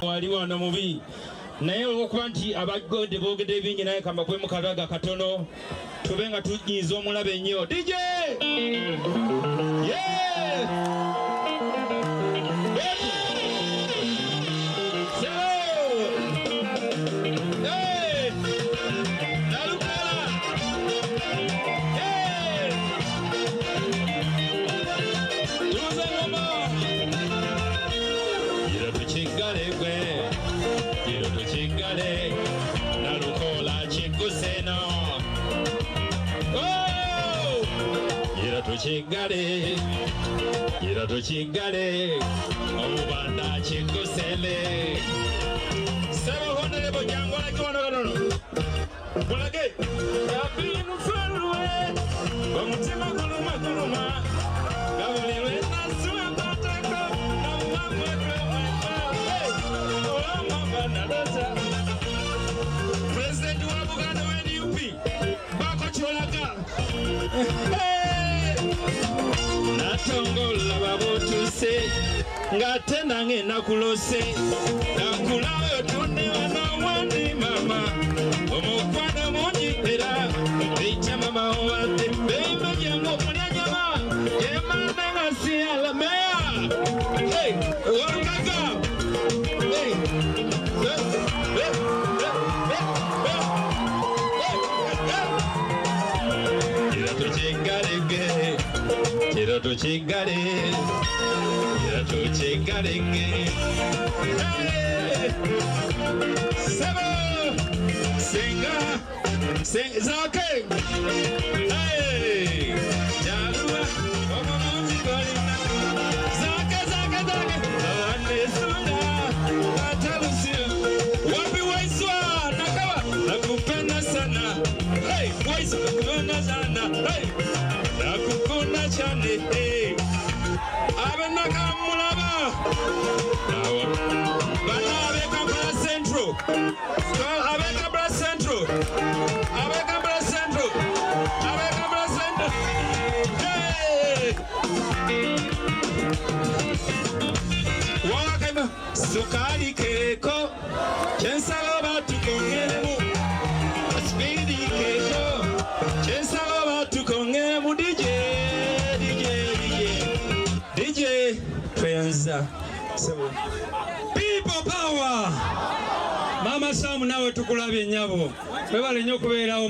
waliwo no mubi naye okuba nti abagonde boogedde bingi naye kamba kwe mukalaga katono tube nga tunyiza omulabe nnyo DJ Ira to chingale omubanda chingosele sebo honere bojango la kiwana kanono mulage yapinu falwe bamutima kuluma gawulirwe nasuwa patako namamweka President wa Buganda wa NUP bako cholaga Natongola babotuse ngatena ngena kulose nakulayo tunde wana wandi mama omukwana munjipera bicha mama wate bebe jango munyanyama yemana ngasi alamea hey wakaga hey Quiero tu chingare, Sebo, sing, is that okay? Hey, Jalua, Zaka, Anesuna, Atalusia, Wapi Waiswa, Nakawa, Nakupenda sana, hey, Waiswa, Nakupenda sana, hey. Nakukuna chane hey abena kamulaba bana abeka bra central abeka bra central hey wakema sukari keko chensalo batukongemu speedy keko chensalo batukongemu DJ Penza People Power Mama Sam nawe tukulabye nyabo webale nnyo kubeerawo